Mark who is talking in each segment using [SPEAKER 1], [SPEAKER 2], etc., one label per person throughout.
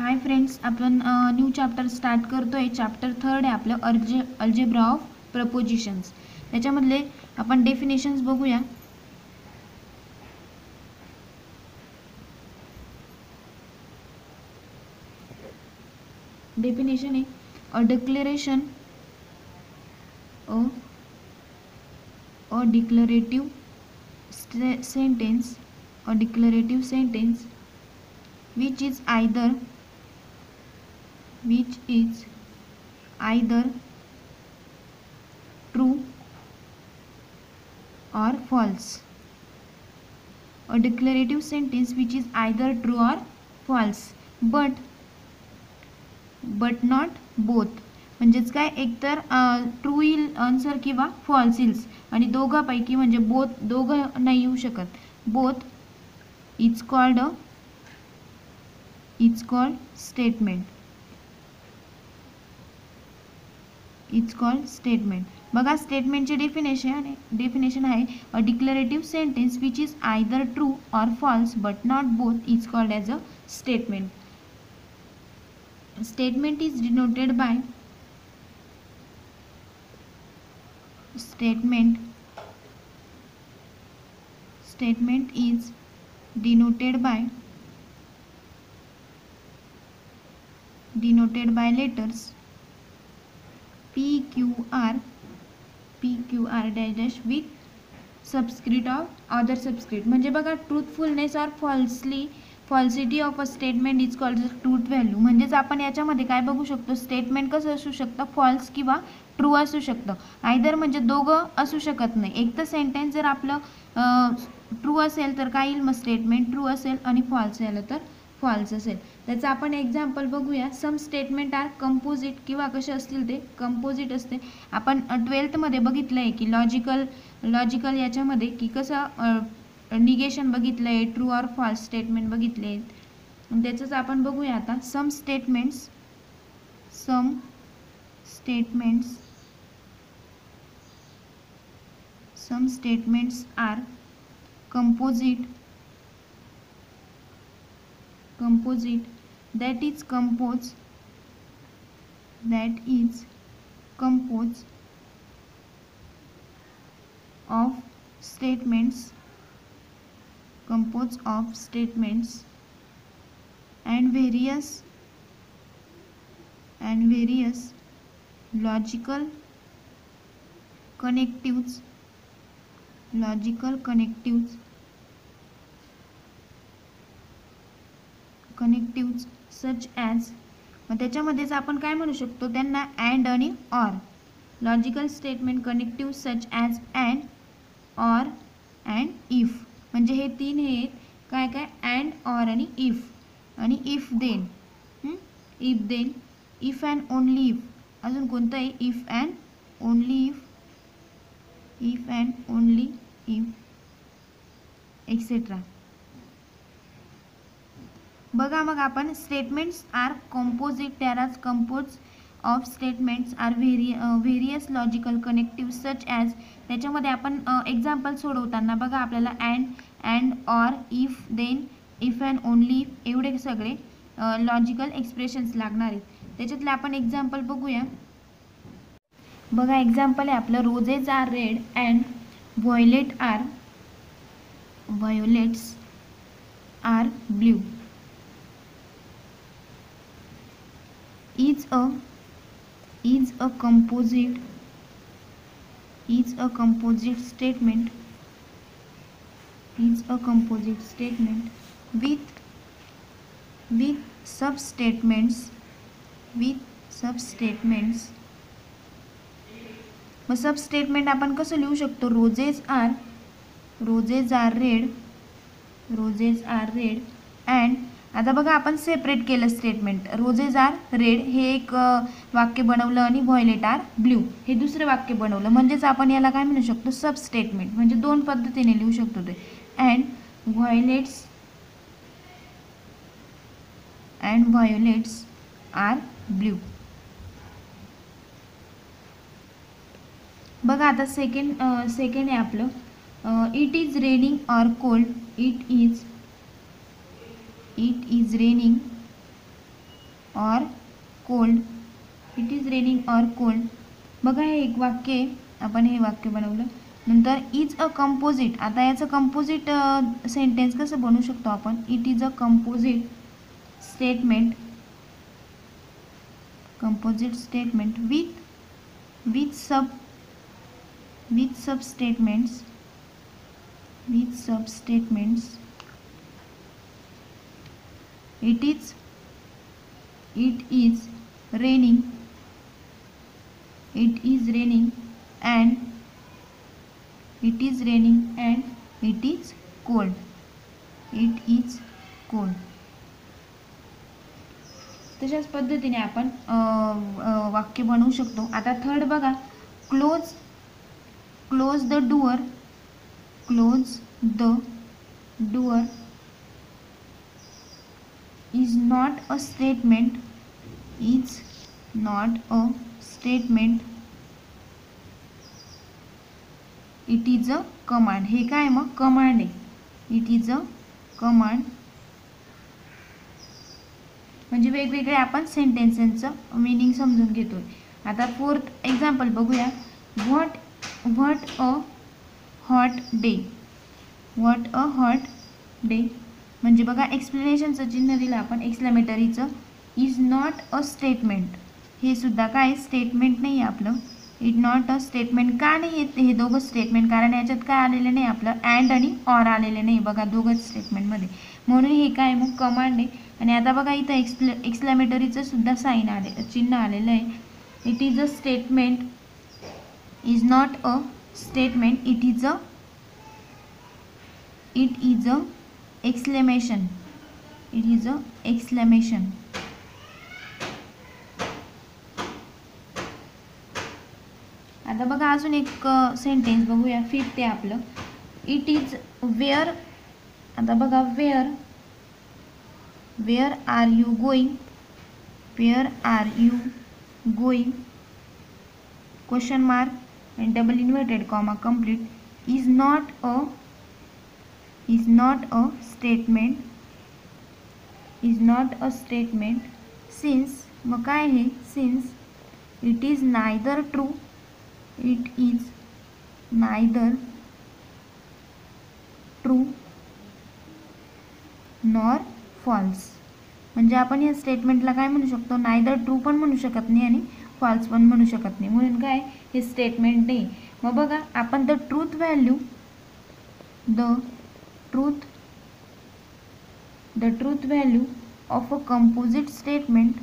[SPEAKER 1] Hi friends, आपण new chapter start करतोय. Chapter 3 आहे आपलं अल्जेब्रा ऑफ प्रपोजिशन्स. त्याच्यामधले आपण डेफिनेशन्स बघूया. डेफिनेशन आहे a declaration a declarative sentence which is either true or false. A declarative sentence which is either true or false but not both. म्हणजेच काय, एकतर ट्रू येईल आन्सर किंवा फॉल्स येईल आणि दोघांपैकी म्हणजे दोघं नाही येऊ शकत. Both it's called statement. बघा, स्टेटमेंटचे डेफिनेशन आहे a declarative sentence which is either true or false but not both is called as a statement. Statement is denoted by letters PQR dash with subscript of other subscript. म्हणजे बघा, truthfulness or falsity of a statement is called truth value. म्हणजेच आपण याच्यामध्ये काय बघू शकतो, statement कसं असू शकतं, फॉल्स किंवा ट्रू असू शकतं. आयदर म्हणजे दोघं असू शकत नाही. एक तर सेंटेन्स जर आपलं ट्रू असेल तर काय येईल, मग स्टेटमेंट ट्रू असेल, आणि फॉल्स झालं तर फॉल्स असेल. त्याचं आपण एक्झाम्पल बघूया. सम स्टेटमेंट आर कंपोजिट, किंवा कसे असतील ते कंपोजिट असते. आपण 12th मध्ये बघितलं आहे की लॉजिकल याच्यामध्ये की कसं निगेशन बघितलं आहे, ट्रू ऑर फॉल्स स्टेटमेंट बघितले आहेत. त्याचंच आपण बघूया आता. Some statements are composite that is composed of statements and various logical connectives such as. मग त्याच्यामध्येच आपण काय म्हणू शकतो त्यांना, अँड आणि or. Logical statement connective such as and, or and if. म्हणजे हे तीन हे काय अँड, ऑर आणि इफ. आणि if then, if and only if. अजून कोणतं आहे, if and only if etcetera. बघा, मग आपण स्टेटमेंट्स आर कंपोजिट त्याराज compose of statements are various logical connective such as. त्याच्यामध्ये आपण एक्झाम्पल सोडवताना बघा आपल्याला and, or, if, then, if and only if एवढे सगळे लॉजिकल एक्सप्रेशन्स लागणार आहेत. त्याच्यातले आपण एक्झाम्पल बघूया. बघा, एक्झाम्पल आहे आपलं, roses are red and violets are blue. is a composite statement with substatements. मग सबस्टेटमेंट आपण कसं लिहू शकतो, रोजेस आर रेड अँड. आता बघा, आपण सेपरेट केलं स्टेटमेंट. रोजेस आर रेड हे एक वाक्य बनवलं आणि व्हायोलेट आर ब्ल्यू हे दुसरं वाक्य बनवलं. म्हणजेच आपण याला काय म्हणू शकतो, सब स्टेटमेंट. म्हणजे दोन पद्धतीने लिहू शकतो ते. And violets are blue. बघा, आता सेकंड आहे आपलं, it is raining or cold. It is raining or cold. It is raining or cold. बघा हे एक वाक्य आहे, आपण हे वाक्य बनवलं. नंतर इज अ कंपोजिट. आता याचं कंपोजिट सेंटेन्स कसं बनवू शकतो आपण. It is a composite statement. Composite statement with sub statements. It is raining. And it is raining and it is cold. तशाच पद्धतीने आपण वाक्य बनवू शकतो. आता थर्ड बघा, close the door. is not a statement. It is a command. हे काय मग कमांड आहे. It is a command. म्हणजे वेगवेगळे आपण सेंटेन्सेसचं मीनिंग समजून घेतोय. आता फोर्थ एक्झाम्पल बघूया. What a hot day. म्हणजे बघा एक्सप्लेनेशनचं चिन्ह दिलं आपण एक्सक्लेमेटरीचं. Is not a statement. हे सुद्धा काय स्टेटमेंट नाही आहे आपलं. It not a statement. का नाही येत हे दोघं स्टेटमेंट, कारण याच्यात काय आलेलं नाही आपलं अँड आणि ऑर आलेले नाही बघा दोघंच स्टेटमेंटमध्ये. म्हणून हे काय मग कमांड आहे. आणि आता बघा इथं एक्सक्लेमेटरीचं सुद्धा चिन्ह आलेलं आहे. It is a statement. Is not a statement. It is a exclamation. आता बघा अजून एक सेंटेन्स बघूया. फिफ्थ आहे आपलं. It is where. आता बघा where are you going question mark and double inverted comma complete. is not a statement. since मग काय आहे. since it is neither true nor false. म्हणजे आपण या स्टेटमेंटला काय म्हणू शकतो, नायदर ट्रू पण म्हणू शकत नाही आणि फॉल्स पण म्हणू शकत नाही. म्हणून काय हे स्टेटमेंट नाही. मग बघा आपण the truth value of a composite statement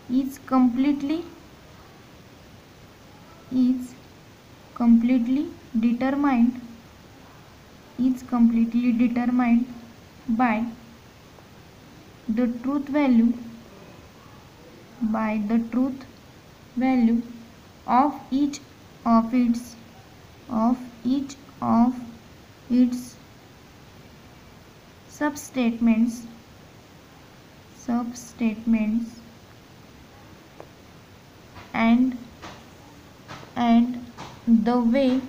[SPEAKER 1] is completely determined by the truth value of each of its substatements and the way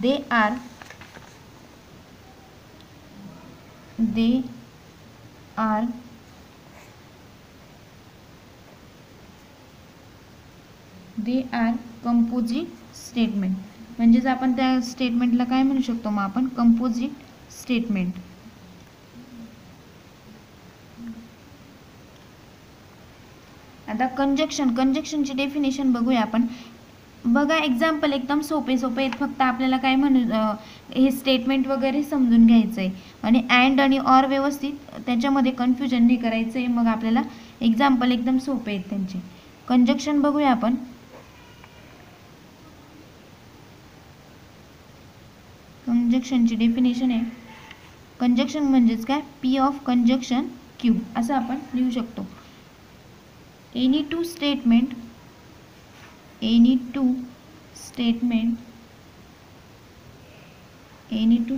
[SPEAKER 1] they are composite statement. म्हणजेच आपण त्या स्टेटमेंटला काय म्हणू शकतो, मग आपण कंपोजिट स्टेटमेंट. आता कंजक्शनची डेफिनेशन बघूया आपण. बघा एक्झाम्पल एकदम सोपे आहेत. फक्त आपल्याला काय म्हणू हे स्टेटमेंट वगैरे समजून घ्यायचं आहे आणि अँड आणि ऑर व्यवस्थित त्याच्यामध्ये कन्फ्युजन नाही करायचं आहे. मग आपल्याला एक्झाम्पल एकदम सोपे आहेत त्यांचे. कंजक्शन बघूया आपण. कंजक्शनची डेफिनेशन आहे. कंजक्शन म्हणजेच काय, पी ऑफ कंजक्शन क्यू असं आपण लिहू शकतो. any two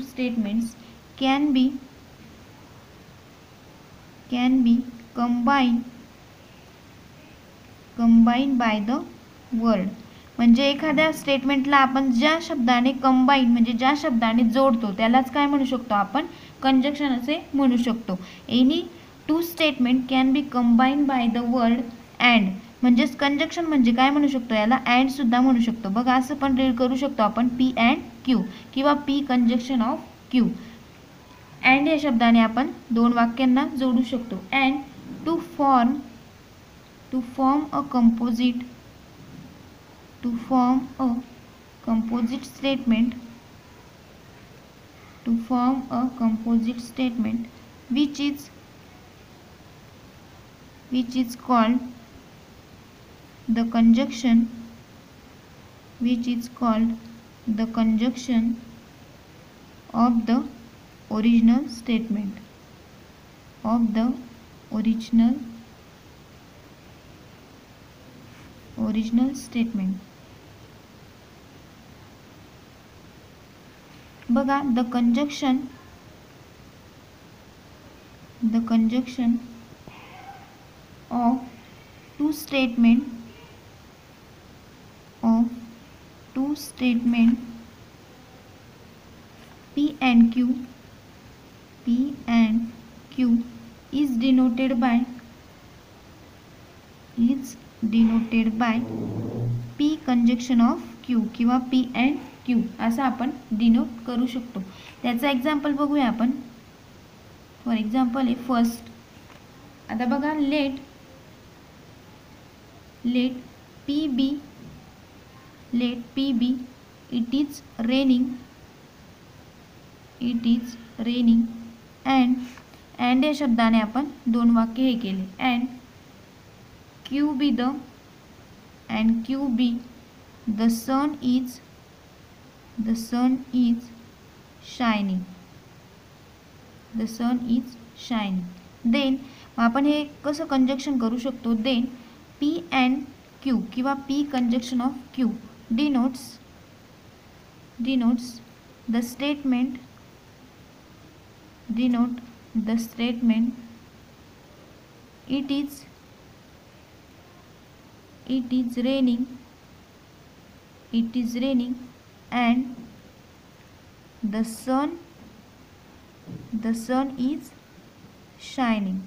[SPEAKER 1] statements can be combined by the word. म्हणजे एखाद्या स्टेटमेंटला आपण ज्या शब्दाने कंबाईन म्हणजे ज्या शब्दाने जोडतो त्यालाच काय म्हणू शकतो आपण, कंजक्शन असे म्हणू शकतो. Any two statement can be combine by the word and. म्हणजेच कंजक्शन म्हणजे काय म्हणू शकतो, याला अँड सुद्धा म्हणू शकतो. बघा असं पण रीड करू शकतो आपण पी अँड क्यू किंवा P conjunction of Q. And या शब्दाने आपण दोन वाक्यांना जोडू शकतो. And to form a composite statement which is called the conjunction of the original statement. बघा the conjunction of two statement P and Q is denoted by P conjunction of Q किंवा P and Q असं आपण denote करू शकतो. त्याचं example बघूया आपण. For example आहे फर्स्ट. आता बघा let P be it is raining and या शब्दाने आपण दोन वाक्य हे केले. And Q be the sun is shining. Then आपण हे कसं कंजक्शन करू शकतो. देन पी अँड क्यू किंवा P conjunction of Q denotes the statement it is raining and the sun is shining.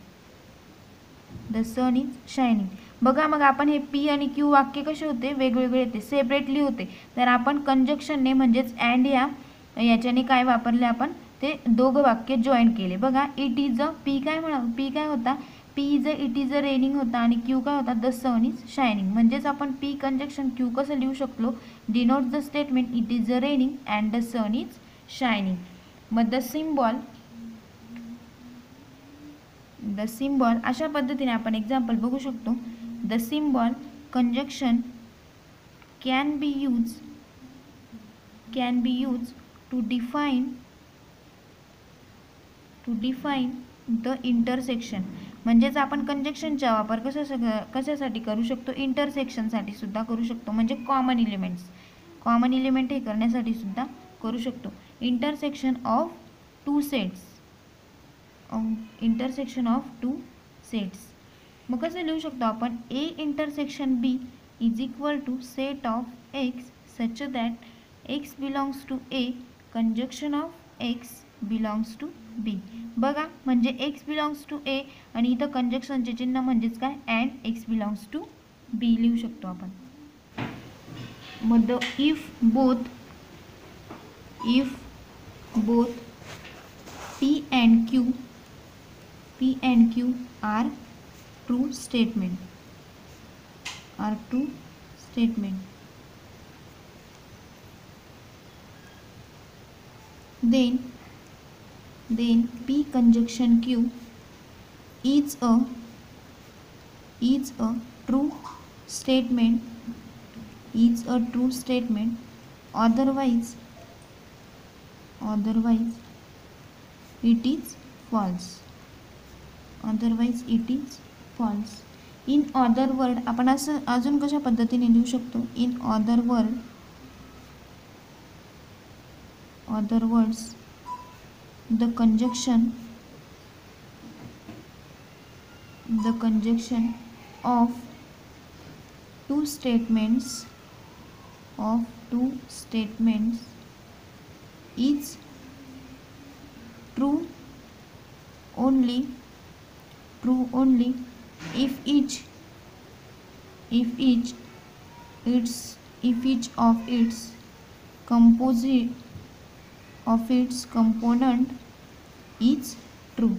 [SPEAKER 1] बघा मग आपण हे पी आणि क्यू वाक्य कसे होते, वेगवेगळे येते, सेपरेटली होते. तर आपण कंजक्शनने म्हणजेच अँड याच्याने काय वापरले, आपण ते दोघं वाक्य जॉईन केले. बघा इट इज अ पी काय होता, P is a it is a raining होता आणि क्यू काय होता, द सन इज शायनिंग. म्हणजेच आपण पी कंजक्शन क्यू कसं लिहू शकलो, denote the statement it is a raining and the sun is shining. मग द सिम्बॉल अशा पद्धतीने आपण एक्झाम्पल बघू शकतो. The symbol conjunction can be used to define the intersection. म्हणजेच आपण कंजक्शनचा वापर कशासाठी करू शकतो, इंटरसेक्शनसाठी सुद्धा करू शकतो. म्हणजे कॉमन एलिमेंट हे करण्यासाठी सुद्धा करू शकतो. Intersection of two sets. मग कसं लिहू शकतो आपण, A intersection B is equal to set of X such that X belongs to A conjunction of X belongs to B. बघा म्हणजे एक्स बिलॉंग्स टू ए आणि इथं कंजक्शनचे चिन्ह म्हणजेच काय, and X belongs to B लिहू शकतो आपण. मग if both P and Q are true statement, then P conjunction Q is a true statement, otherwise it is false. In other word आपण असं अजून कशा पद्धतीने लिहू शकतो, in other words the conjunction of two statements of two statements is true only if each of its component is true.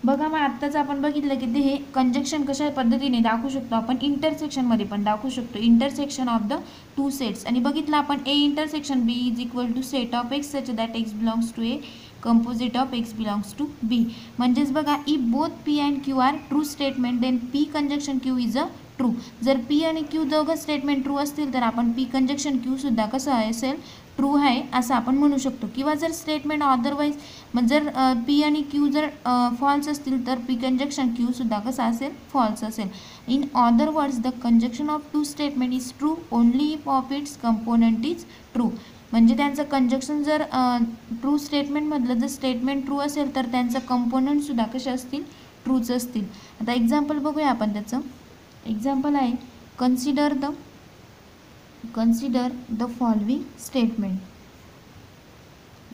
[SPEAKER 1] बघा मग आत्ताच आपण बघितलं की ते हे कंजक्शन कशा पद्धतीने दाखवू शकतो आपण, इंटरसेक्शनमध्ये पण दाखवू शकतो, intersection of the two sets. आणि बघितलं आपण A intersection B is equal to set of X such that X belongs to A composite of X belongs to B. म्हणजेच बघा if both P and Q are true statement then P conjunction Q is a true. जर P आणि Q दोघं statement true असतील तर आपण P conjunction Q सुद्धा कसं असेल, ट्रू आहे असं आपण म्हणू शकतो. किंवा जर स्टेटमेंट अदरवाईज मग जर पी आणि क्यू जर फॉल्स असतील तर पी कंजक्शन क्यू सुद्धा कसं असेल, फॉल्स असेल. In other words the conjunction of two statement is true only if of its component is true. म्हणजे त्यांचं कंजक्शन जर ट्रू स्टेटमेंटमधलं जर स्टेटमेंट ट्रू असेल तर त्यांचं कंपोनंटसुद्धा कसे असतील, ट्रूच असतील. आता एक्झाम्पल बघूया आपण. त्याचं एक्झाम्पल आहे consider the following statement.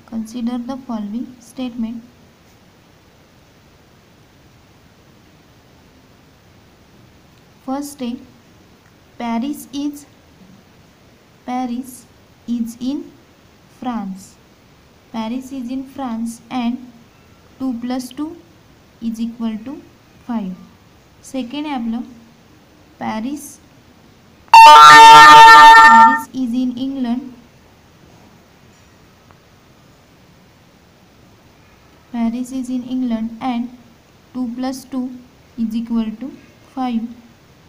[SPEAKER 1] Consider the following statement. First day, Paris is in France. Paris is in France and 2 plus 2 is equal to 5. Second आपलं Paris is in England. Paris is in England and 2 plus 2 is equal to 5.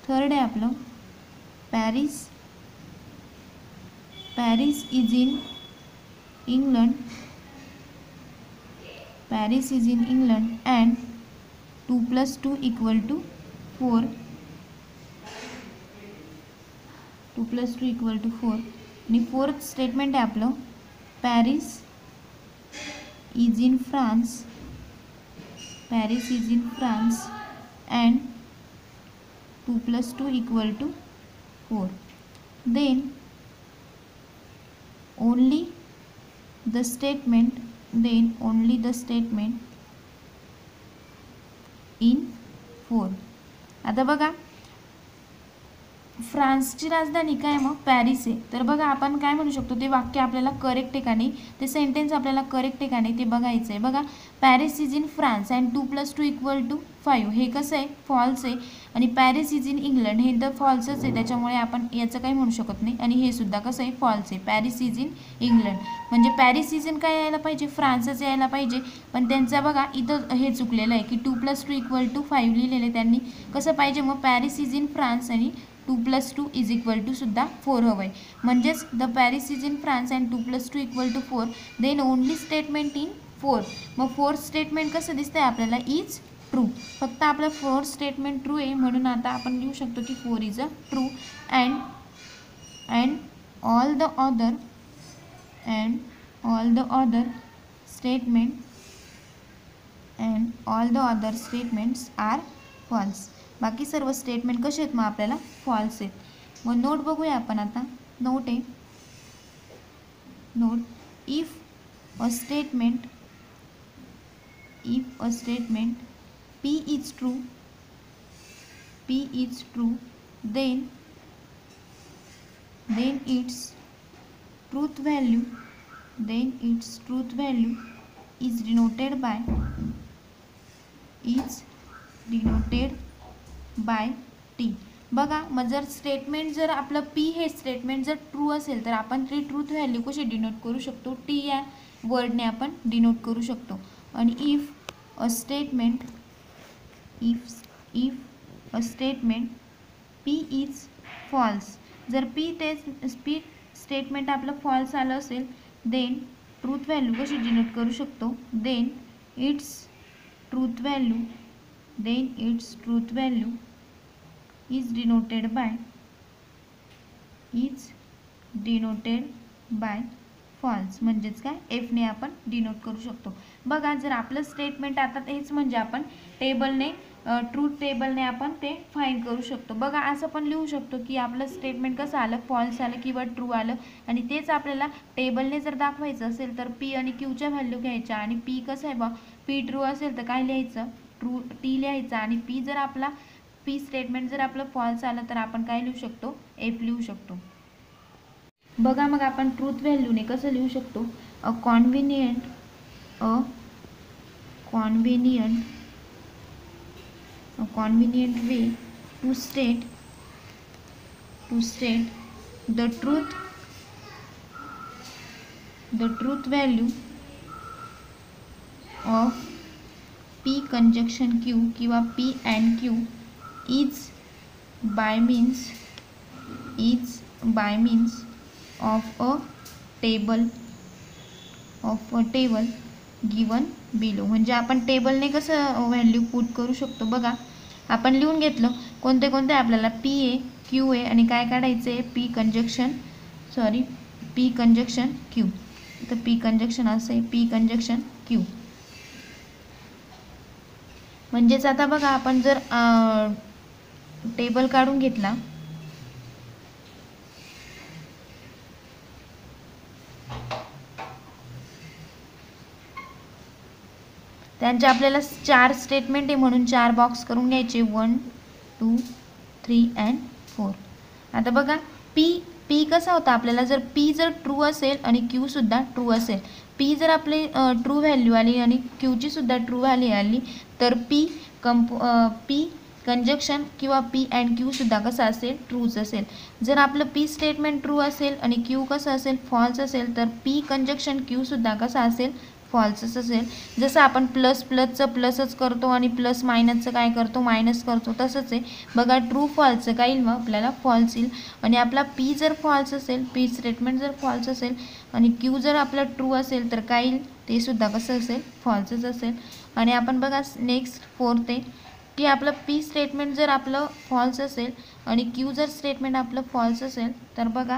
[SPEAKER 1] Third आहे आपलं Paris is in England. Paris is in England and 2 plus 2 equal to 4. 2 plus 2 equal to 4. आणि fourth statement आहे आपलं Paris is in France. Paris is in France and 2 plus 2 equal to 4. Then only the statement in 4. आता बघा फ्रान्सची राजधानी काय मग Paris आहे. तर बघा आपण काय म्हणू शकतो, ते वाक्य आपल्याला करेक्ट ठिकाणी, ते सेंटेन्स आपल्याला करेक्ट ठिकाणी ते बघायचं आहे. बघा Paris is in France and 2 plus 2 equal to 5 हे कसं आहे, फॉल्स आहे. आणि पॅरिस इज इन इंग्लंड हे तर फॉल्सच आहे, त्याच्यामुळे आपण याचं काही म्हणू शकत नाही. आणि हे सुद्धा कसं आहे, फॉल्स आहे. पॅरिस इज इन इंग्लंड म्हणजे पॅरिस इज इन काय यायला पाहिजे, फ्रान्सच यायला पाहिजे. पण त्यांचा बघा इथं हे चुकलेलं आहे की 2 plus 2 equal to 5 लिहिलेलं आहे त्यांनी. कसं पाहिजे मग पॅरिस इज इन फ्रान्स आणि 2 plus 2 is equal to सुद्धा 4 हवं आहे. म्हणजेच the Paris is in France and 2 plus 2 equal to 4 then only statement in 4. मग फोर्थ स्टेटमेंट कसं दिसतंय आपल्याला, इज ट्रू. फक्त आपलं फोर्थ स्टेटमेंट ट्रू आहे म्हणून आता आपण लिहू शकतो की 4 is a true and all the other statements are false. बाकी सर्व स्टेटमेंट कसे आहेत मग आपल्याला फॉल्स आहेत. मग नोट बघूया आपण आता. नोट आहे if a statement P is true then its truth value is denoted by T. बघा मग जर स्टेटमेंट जर आपलं P हे स्टेटमेंट जर ट्रू असेल तर आपण ती ट्रूथ व्हॅल्यू कशी डिनोट करू शकतो, T या वर्डने आपण डिनोट करू शकतो. आणि if a statement P is false, जर P स्टेटमेंट आपलं फॉल्स आलं असेल देन ट्रूथ व्हॅल्यू कशी डिनोट करू शकतो, then its truth value is denoted by false. म्हणजेच काय, एफने आपण डिनोट करू शकतो. बघा जर आपलं स्टेटमेंट आता हेच म्हणजे आपण टेबलने ट्रूथ टेबलने आपण ते फाईंड करू शकतो. बघा असं पण लिहू शकतो की आपलं स्टेटमेंट कसं आलं, फॉल्स आलं किंवा ट्रू आलं, आणि तेच आपल्याला टेबलने जर दाखवायचं असेल तर पी आणि क्यूच्या व्हॅल्यू घ्यायच्या, आणि पी कसं आहे बा, पी ट्रू असेल तर काय लिहायचं, ट्रू टी लिहायचं, आणि पी जर आपला पी स्टेटमेंट जर आपलं फॉल्स आलं तर आपण काय लिहू शकतो, एफ लिहू शकतो. बघा मग आपण ट्रूथ व्हॅल्यूने कसं लिहू शकतो, a convenient way to state the truth value of P conjunction Q किंवा P and Q is by means of a table given below. म्हणजे आपण टेबलने कसं व्हॅल्यू पुट करू शकतो. बघा आपण लिहून घेतलं कोणते कोणते आपल्याला पी ए क्यू ए आणि काय काढायचं आहे, पी कंजक्शन क्यू. तर पी कंजक्शन असं आहे, पी कंजक्शन क्यू. म्हणजेच आता बघा आपण जर टेबल काढून घेतला, त्यांचे आपल्याला 4 स्टेटमेंट आहे म्हणून 4 बॉक्स करून घ्यायचे, 1 2 3 and 4. आता बघा पी कसा होता आपल्याला, जर पी जर ट्रू असेल आणि क्यू सुद्धा ट्रू असेल, पी जर आपली ट्रू व्हॅल्यू आली आणि क्यूची सुद्धा ट्रू व्हॅल्यू आली तर पी कंजक्शन किंवा पी अँड क्यू सुद्धा कसं असेल, ट्रूच असेल. जर आपलं पी स्टेटमेंट ट्रू असेल आणि क्यू कसं असेल, फॉल्स असेल, तर पी कंजक्शन क्यू सुद्धा कसा असेल, फॉल्सच असेल. जसं आपण प्लस प्लसचं प्लसच करतो आणि प्लस मायनसचं काय करतो, मायनस करतो, तसंच आहे. बघा ट्रू फॉल्सचं काय येईल, मग आपल्याला फॉल्स येईल. आणि आपला पी जर फॉल्स असेल, पी स्टेटमेंट जर फॉल्स असेल आणि क्यू जर आपला ट्रू असेल तर काय येईल, ते सुद्धा कसं असेल, फॉल्सच असेल. आणि आपण बघा नेक्स्ट 4th आहे की आपलं पी स्टेटमेंट जर आपलं फॉल्स असेल आणि क्यू जर स्टेटमेंट आपलं फॉल्स असेल तर बघा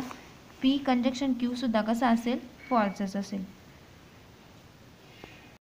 [SPEAKER 1] पी कंजक्शन क्यू सुद्धा कसं असेल, फॉल्सच असेल.